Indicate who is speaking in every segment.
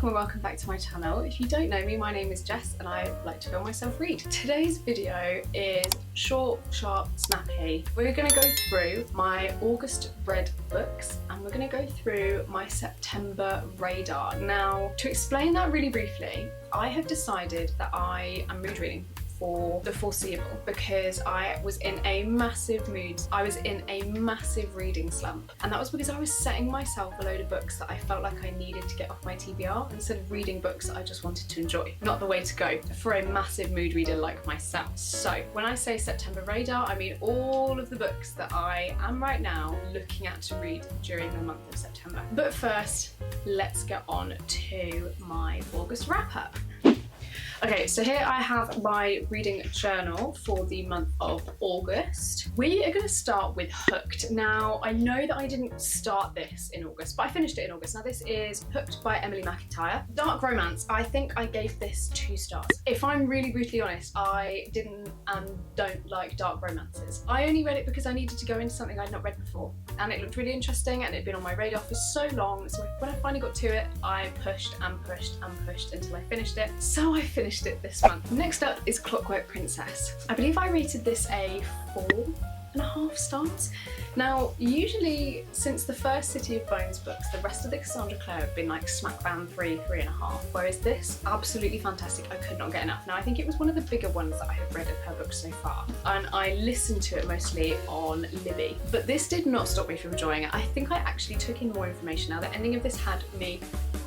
Speaker 1: welcome and welcome back to my channel. If you don't know me, my name is Jess and I like to film myself read. Today's video is short, sharp, snappy. We're going to go through my August read books and we're going to go through my September radar. Now, to explain that really briefly, I have decided that I am mood reading for the foreseeable because I was in a massive mood. I was in a massive reading slump, and that was because I was setting myself a load of books that I felt like I needed to get off my TBR instead of reading books that I just wanted to enjoy. Not the way to go for a massive mood reader like myself. So when I say September radar, I mean all of the books that I am right now looking at to read during the month of September. But first, let's get on to my August wrap up. Okay, so here I have my reading journal for the month of August. We are going to start with Hooked. Now, I know that I didn't start this in August, but I finished it in August. Now, this is Hooked by Emily McIntyre. Dark romance, I think I gave this 2 stars. If I'm really brutally honest, I didn't and don't like dark romances. I only read it because I needed to go into something I'd not read before, and it looked really interesting and it had been on my radar for so long, so when I finally got to it, I pushed and pushed and pushed until I finished it. So I finished it this month. Next up is Clockwork Princess. I believe I rated this a 4.5 stars. Now, usually since the first City of Bones books, the rest of the Cassandra Clare have been like smack bang 3.5, whereas this, absolutely fantastic. I could not get enough. Now, I think it was one of the bigger ones that I have read of her books so far, and I listened to it mostly on Libby. But this did not stop me from enjoying it. I think I actually took in more information. Now, the ending of this had me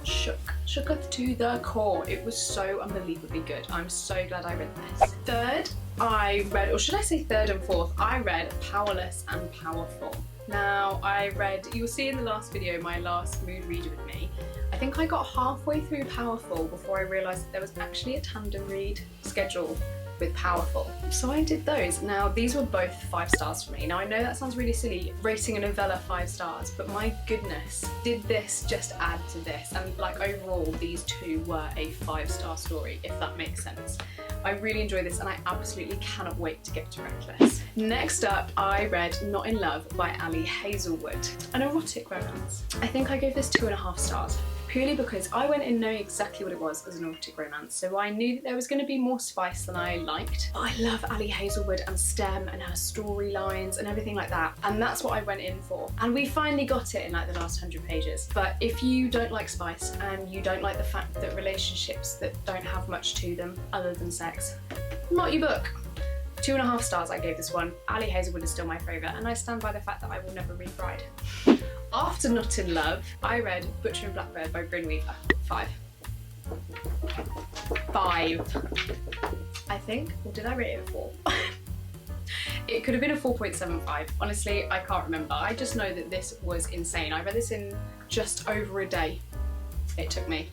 Speaker 1: shooketh to the core. It was so unbelievably good. I'm so glad I read this. Third, I read, or should I say third and fourth, I read Powerless and Powerful. Now, I read, you'll see in the last video, my last mood reader with me, I think I got halfway through Powerful before I realised that there was actually a tandem read schedule with Powerful. So I did those. Now, these were both 5 stars for me. Now, I know that sounds really silly, rating a novella 5 stars, but my goodness, did this just add to this? And like overall, these 2 were a 5-star story, if that makes sense. I really enjoy this and I absolutely cannot wait to get to Reckless. Next up, I read Not in Love by Ali Hazelwood, an erotic romance. I think I gave this 2.5 stars. Purely because I went in knowing exactly what it was as an erotic romance, so I knew that there was going to be more spice than I liked. But I love Ali Hazelwood and STEM and her storylines and everything like that, and that's what I went in for. And we finally got it in like the last 100 pages. But if you don't like spice and you don't like the fact that relationships that don't have much to them other than sex, not your book. 2.5 stars I gave this one. Ali Hazelwood is still my favourite, and I stand by the fact that I will never read Bride. After Not in Love, I read Butcher and Blackbird by Bryn Weaver. 5. I think. Or did I rate it a 4? It could have been a 4.75. Honestly, I can't remember. I just know that this was insane. I read this in just over a day. It took me.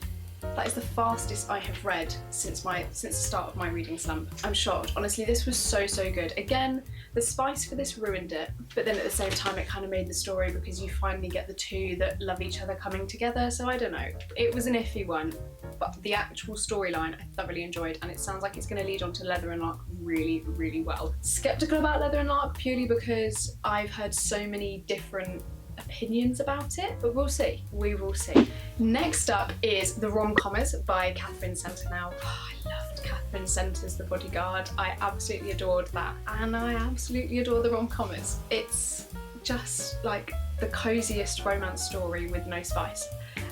Speaker 1: That is the fastest I have read since the start of my reading slump. I'm shocked. Honestly, this was so good. Again, the spice for this ruined it, but then at the same time it kind of made the story because you finally get the 2 that love each other coming together, so I don't know. It was an iffy one, but the actual storyline I thoroughly enjoyed, and it sounds like it's going to lead on to Leather and Lark really well. Skeptical about Leather and Lark purely because I've heard so many different opinions about it, but we'll see. We will see. Next up is The Rom-Commers by Catherine Centre. Now, I loved Catherine Centre's The Bodyguard. I absolutely adored that, and I absolutely adore The Rom-Commers. It's just like the coziest romance story with no spice.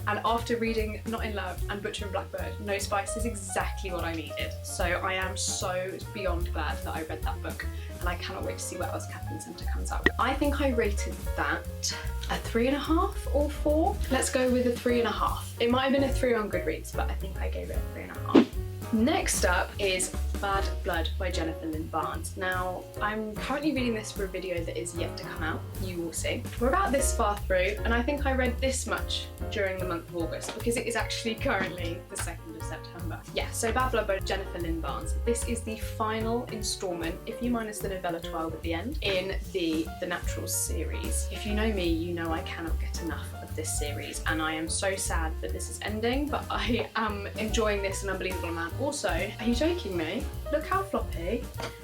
Speaker 1: And after reading Not in Love and Butcher and Blackbird, no spice is exactly what I needed. So I am so beyond glad that I read that book, and I cannot wait to see what else Catherine Centre comes out with. I think I rated that a 3.5 or 4. Let's go with a 3.5. It might have been a 3 on Goodreads, but I think I gave it a 3.5. Next up is Bad Blood by Jennifer Lynn Barnes. Now, I'm currently reading this for a video that is yet to come out. You will see. We're about this far through, and I think I read this much during the month of August because it is actually currently the 2nd of September. Yeah, so Bad Blood by Jennifer Lynn Barnes. This is the final instalment, if you minus the novella 12 at the end, in the Naturals series. If you know me, you know I cannot get enough of this series, and I am so sad that this is ending, but I am enjoying this an unbelievable amount. Also, are you joking me? Look how floppy.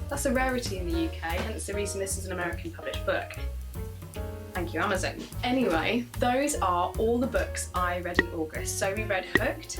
Speaker 1: That's a rarity in the UK, hence the reason this is an American published book. Thank you, Amazon. Anyway, those are all the books I read in August. So we read Hooked,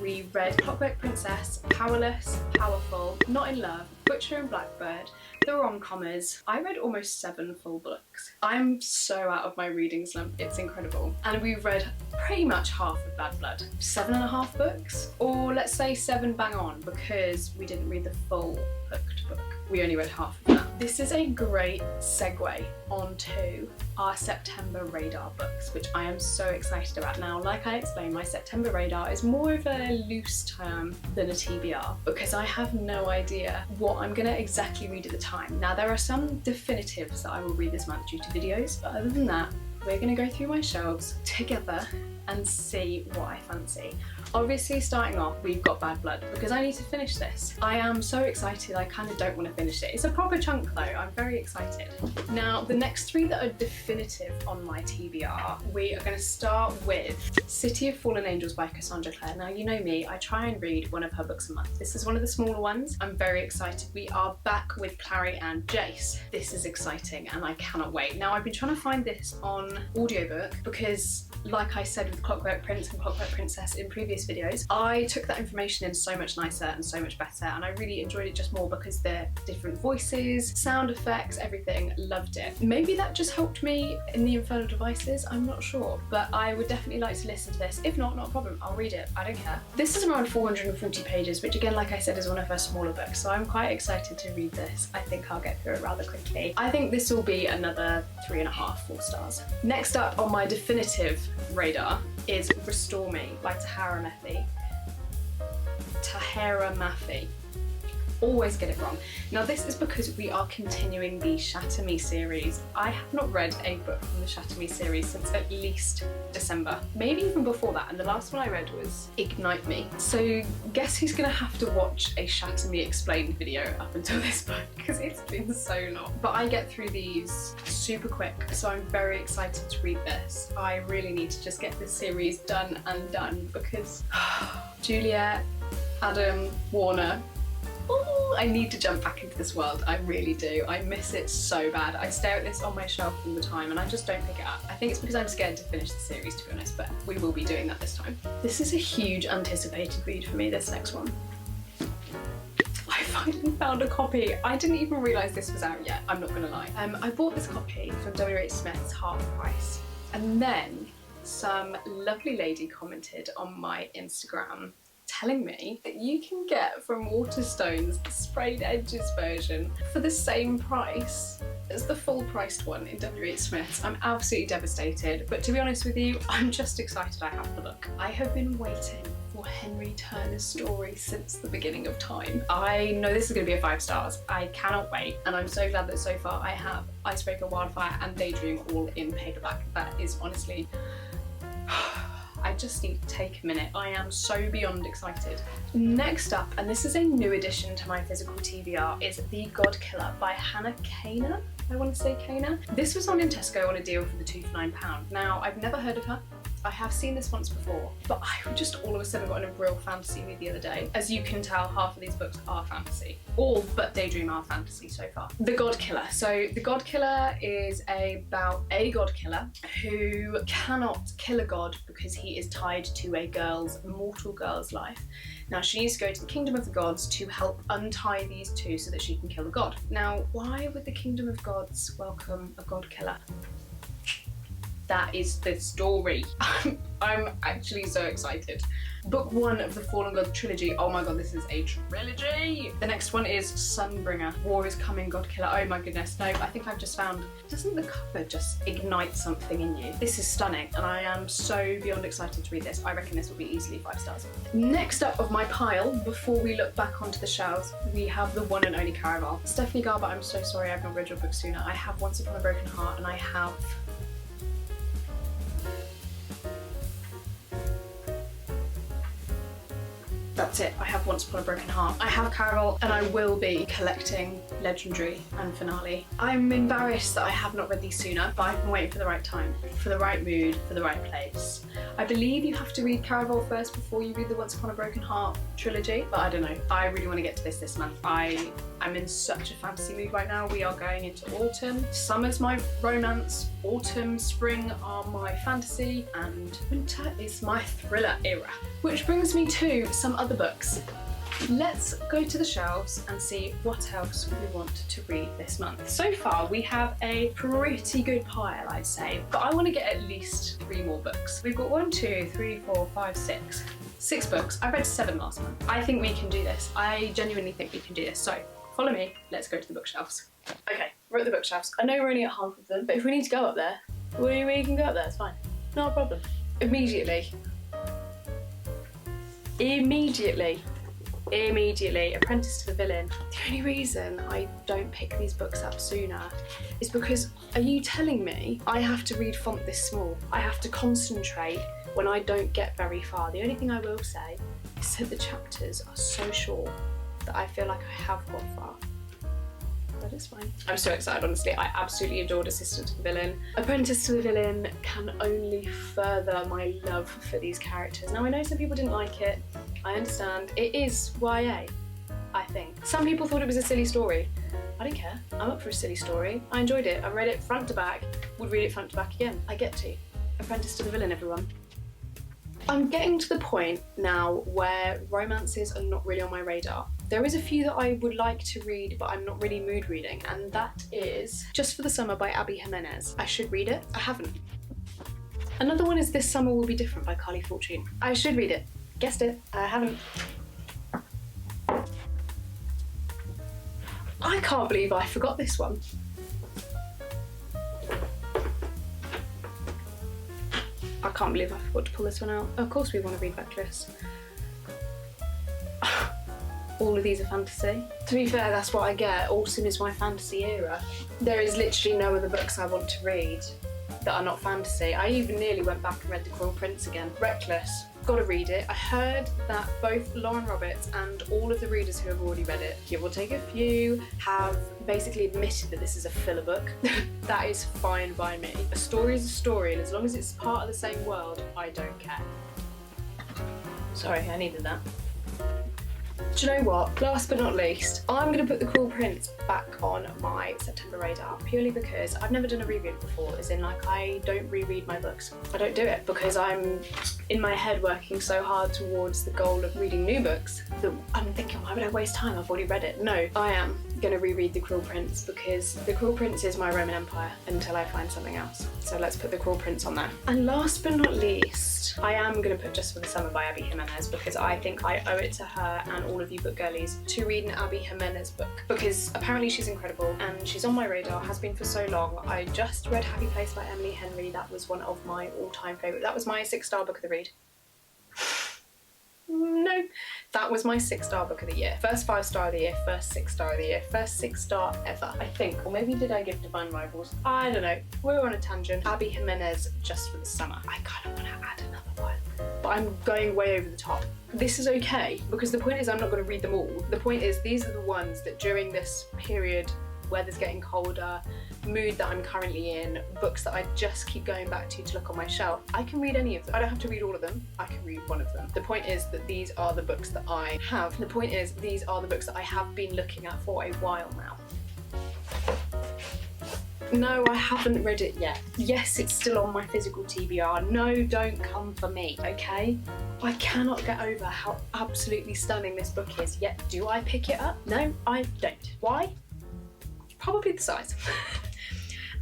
Speaker 1: we read Clockwork Princess, Powerless, Powerful, Not in Love, Butcher and Blackbird, the rom-commers. I read almost 7 full books. I'm so out of my reading slump, it's incredible. And we read pretty much half of Bad Blood. 7.5 books? Or let's say 7 bang on, because we didn't read the full hooked book. We only read half of that. This is a great segue onto our September radar books, which I am so excited about. Now, like I explained, my September radar is more of a loose term than a TBR, because I have no idea what I'm gonna exactly read at the time. Now, there are some definitives that I will read this month due to videos, but other than that, we're gonna go through my shelves together and see what I fancy. Obviously, starting off, we've got Bad Blood, because I need to finish this. I am so excited, I kind of don't want to finish it. It's a proper chunk though, I'm very excited. Now, the next 3 that are definitive on my TBR, we are going to start with City of Fallen Angels by Cassandra Clare. Now, you know me, I try and read one of her books a month. This is one of the smaller ones. I'm very excited. We are back with Clary and Jace. This is exciting and I cannot wait. Now, I've been trying to find this on audiobook because, like I said with Clockwork Prince and Clockwork Princess in previous videos, I took that information in so much nicer and so much better, and I really enjoyed it just more because the different voices, sound effects, everything, loved it. Maybe that just helped me in the Infernal Devices, I'm not sure, but I would definitely like to listen to this. If not, not a problem, I'll read it, I don't care. This is around 440 pages, which again, like I said, is one of her smaller books, so I'm quite excited to read this. I think I'll get through it rather quickly. I think this will be another 3.5, 4 stars. Next up on my definitive radar is Restore Me by Tahara Mafi. Always get it wrong. Now, this is because we are continuing the Shatter Me series. I have not read a book from the Shatter Me series since at least December, maybe even before that, and the last one I read was Ignite Me. So guess who's gonna have to watch a Shatter Me explained video up until this book, because it's been so long. But I get through these super quick, so I'm very excited to read this. I really need to just get this series done and done, because Juliet, Adam, Warner, ooh, I need to jump back into this world, I really do. I miss it so bad. I stare at this on my shelf all the time and I just don't pick it up. I think it's because I'm scared to finish the series, to be honest, but we will be doing that this time. This is a huge anticipated read for me, this next one. I finally found a copy. I didn't even realise this was out yet, I'm not gonna lie. I bought this copy from W.H. Smith's half price, and then some lovely lady commented on my Instagram telling me that you can get from Waterstones the sprayed edges version for the same price as the full priced one in W.H. Smith's. I'm absolutely devastated, but to be honest with you, I'm just excited I have the book. I have been waiting for Henry Turner's story since the beginning of time. I know this is going to be a 5 stars. I cannot wait, and I'm so glad that so far I have Icebreaker, Wildfire and Daydream all in paperback. That is honestly... I just need to take a minute. I am so beyond excited. Next up, and this is a new addition to my physical TBR, is The God Killer by Hannah Kaner. I want to say Kaner. This was on in Tesco on a deal for the 2 for £9. Now, I've never heard of her. I have seen this once before, but I just all of a sudden got in a real fantasy mood the other day. As you can tell, half of these books are fantasy. All but Daydream are fantasy so far. The God Killer. So The God Killer is about a god killer who cannot kill a god because he is tied to a mortal girl's life. Now, she needs to go to the Kingdom of the Gods to help untie these two so that she can kill the god. Now, why would the Kingdom of Gods welcome a god killer? That is the story. I'm actually so excited. Book 1 of the Fallen God trilogy. Oh my god, this is a trilogy! The next one is Sunbringer. War is Coming, God Killer. Oh my goodness, no, I think I've just found... Doesn't the cover just ignite something in you? This is stunning, and I am so beyond excited to read this. I reckon this will be easily 5 stars. Next up of my pile, before we look back onto the shelves, we have the one and only Caraval. Stephanie Garber, I'm so sorry I've not read your book sooner. I have Once Upon a Broken Heart, and I have... That's it, I have Once Upon a Broken Heart. I have Caraval, and I will be collecting Legendary and Finale. I'm embarrassed that I have not read these sooner, but I've been waiting for the right time, for the right mood, for the right place. I believe you have to read Caraval first before you read the Once Upon a Broken Heart trilogy, but I don't know. I really want to get to this month. I I'm in such a fantasy mood right now. We are going into autumn. Summer's my romance, autumn, spring are my fantasy, and winter is my thriller era. Which brings me to some other books. Let's go to the shelves and see what else we want to read this month. So far we have a pretty good pile, I'd say, but I want to get at least 3 more books. We've got 1, 2, 3, 4, 5, 6. 6 books. I read 7 last month. I think we can do this. I genuinely think we can do this. So follow me, let's go to the bookshelves. Okay, we're at the bookshelves. I know we're only at half of them, but if we need to go up there, we can go up there, it's fine. Not a problem. Immediately, Apprentice to the Villain. The only reason I don't pick these books up sooner is because, are you telling me I have to read font this small? I have to concentrate when I don't get very far. The only thing I will say is that the chapters are so short that I feel like I have got far. But it's fine. I'm so excited, honestly. I absolutely adored Assistant to the Villain. Apprentice to the Villain can only further my love for these characters. Now I know some people didn't like it. I understand. It is YA, I think. Some people thought it was a silly story. I don't care. I'm up for a silly story. I enjoyed it. I read it front to back. Would read it front to back again. I get to. Apprentice to the Villain, everyone. I'm getting to the point now where romances are not really on my radar. There is a few that I would like to read, but I'm not really mood reading, and that is Just for the Summer by Abby Jimenez. I should read it. I haven't. Another one is This Summer Will Be Different by Carly Fortune. I should read it. Guessed it. I haven't. I can't believe I forgot this one. I can't believe I forgot to pull this one out. Of course we want to read Reckless. All of these are fantasy. To be fair, that's what I get. Autumn is my fantasy era. There is literally no other books I want to read that are not fantasy. I even nearly went back and read The Cruel Prince again. Reckless. Gotta read it. I heard that both Lauren Roberts and all of the readers who have already read it, give or take a few, have basically admitted that this is a filler book. That is fine by me. A story is a story, and as long as it's part of the same world, I don't care. Sorry, I needed that. Do you know what? Last but not least, I'm going to put The Cruel Prince back on my September radar purely because I've never done a reread before, as in like I don't reread my books. I don't do it because I'm in my head working so hard towards the goal of reading new books that I'm thinking, why would I waste time? I've already read it. No, I am going to reread The Cruel Prince because The Cruel Prince is my Roman Empire until I find something else. So let's put The Cruel Prince on there. And last but not least, I am going to put Just for the Summer by Abby Jimenez because I think I owe it to her and all of you book girlies to read an Abby Jimenez book because apparently she's incredible and she's on my radar, has been for so long. I just read Happy Place by Emily Henry. That was one of my all-time favourite. That was my 6-star book of the read. No, that was my 6-star book of the year. First 5-star of the year, first 6-star of the year, first 6-star ever, I think. Or maybe did I give Divine Rivals? I don't know. We're on a tangent. Abby Jimenez, Just for the Summer. I kind of want to add another one, but I'm going way over the top. This is okay, because the point is I'm not going to read them all. The point is these are the ones that during this period, weather's getting colder, mood that I'm currently in, books that I just keep going back to look on my shelf. I can read any of them. I don't have to read all of them. I can read one of them. The point is that these are the books that I have. The point is these are the books that I have been looking at for a while now. No, I haven't read it yet. Yes, it's still on my physical TBR. No, don't come for me, okay? I cannot get over how absolutely stunning this book is, yet do I pick it up? No, I don't. Why? Probably the size.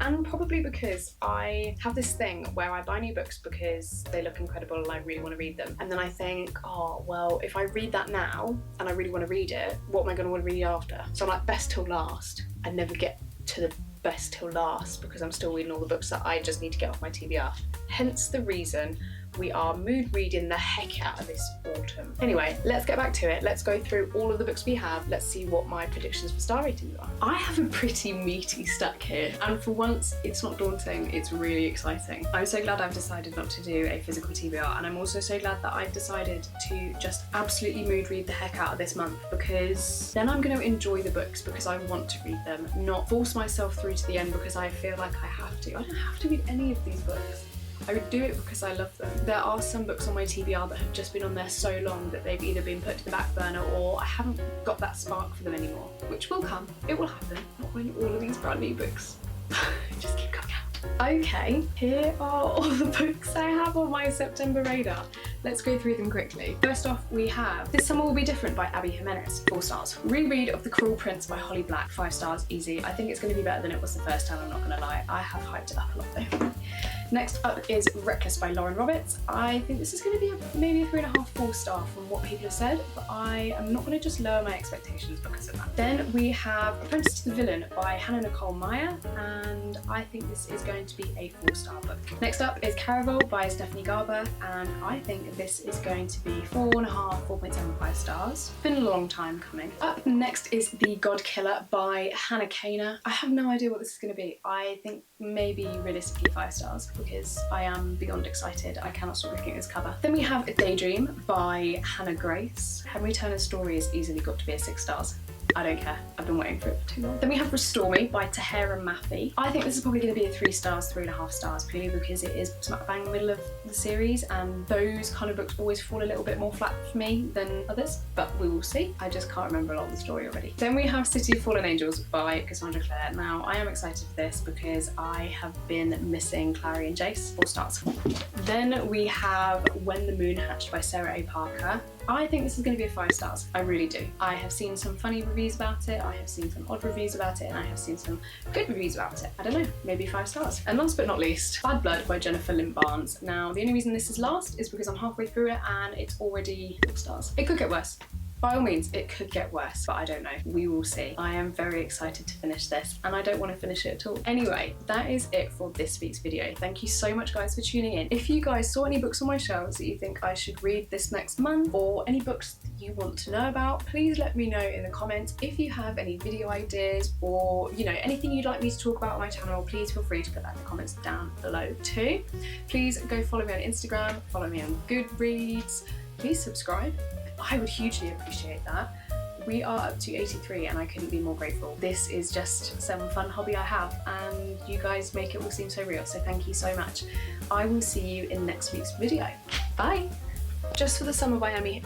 Speaker 1: And probably because I have this thing where I buy new books because they look incredible and I really want to read them. And then I think, oh, well, if I read that now and I really want to read it, what am I going to want to read after? So I'm like, best till last. I never get to the best till last because I'm still reading all the books that I just need to get off my TBR. Hence the reason we are mood reading the heck out of this autumn. Anyway, let's get back to it. Let's go through all of the books we have. Let's see what my predictions for star ratings are. I have a pretty meaty stack here, and for once, it's not daunting, it's really exciting. I'm so glad I've decided not to do a physical TBR, and I'm also so glad that I've decided to just absolutely mood read the heck out of this month, because then I'm going to enjoy the books because I want to read them, not force myself through to the end because I feel like I have to. I don't have to read any of these books. I would do it because I love them. There are some books on my TBR that have just been on there so long that they've either been put to the back burner or I haven't got that spark for them anymore, which will come. It will happen. Not when all of these brand new books just keep coming out. Okay, here are all the books I have on my September radar. Let's go through them quickly. First off, we have This Summer Will Be Different by Abby Jimenez, 4 stars. Reread of The Cruel Prince by Holly Black, 5 stars, easy. I think it's going to be better than it was the first time, I'm not going to lie. I have hyped it up a lot though. Next up is Reckless by Lauren Roberts. I think this is going to be maybe a 3.5, 4 star from what people have said, but I am not going to just lower my expectations because of that. Then we have Apprentice to the Villain by Hannah Nicole Meyer, and I think this is going to be a 4-star book. Next up is Caravel by Stephanie Garber, and I think this is going to be 4.5, 4.75 stars. Been a long time coming. Up next is The God Killer by Hannah Kaner. I have no idea what this is going to be. I think maybe realistically 5 stars because I am beyond excited. I cannot stop looking at this cover. Then we have A Daydream by Hannah Grace. Henry Turner's story has easily got to be a 6 stars. I don't care. I've been waiting for it for too long. Then we have Restore Me by Tahera Mafi. I think this is probably going to be a 3 stars, 3.5 stars, purely because it is smack bang in the middle of the series, and those kind of books always fall a little bit more flat for me than others, but we will see. I just can't remember a lot of the story already. Then we have City of Fallen Angels by Cassandra Clare. Now, I am excited for this because I have been missing Clary and Jace. 4 stars. Then we have When the Moon Hatched by Sarah A. Parker. I think this is going to be a 5 stars. I really do. I have seen some funny reviews about it, I have seen some odd reviews about it, and I have seen some good reviews about it. I don't know, maybe 5 stars. And last but not least, Bad Blood by Jennifer Lynn Barnes. Now, the only reason this is last is because I'm halfway through it and it's already 4 stars. It could get worse. By all means, it could get worse, but I don't know. We will see. I am very excited to finish this, and I don't want to finish it at all. Anyway, that is it for this week's video. Thank you so much, guys, for tuning in. If you guys saw any books on my shelves that you think I should read this next month, or any books that you want to know about, please let me know in the comments. If you have any video ideas or, you know, anything you'd like me to talk about on my channel, please feel free to put that in the comments down below too. Please go follow me on Instagram, follow me on Goodreads, please subscribe. I would hugely appreciate that. We are up to 83 and I couldn't be more grateful. This is just some fun hobby I have and you guys make it all seem so real, so thank you so much. I will see you in next week's video. Bye! Just for the Summer by Amy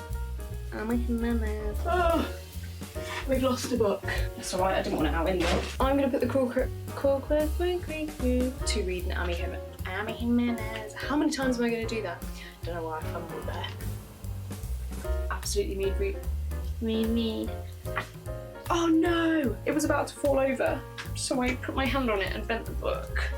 Speaker 1: Jimenez. Oh, we've lost a book. That's alright, I didn't want it out anyway. I'm going to put the Cruel Quest to read an Amy Jimenez. How many times am I going to do that? Don't know why I fumbled there. Absolutely read. Oh no! It was about to fall over, so I put my hand on it and bent the book.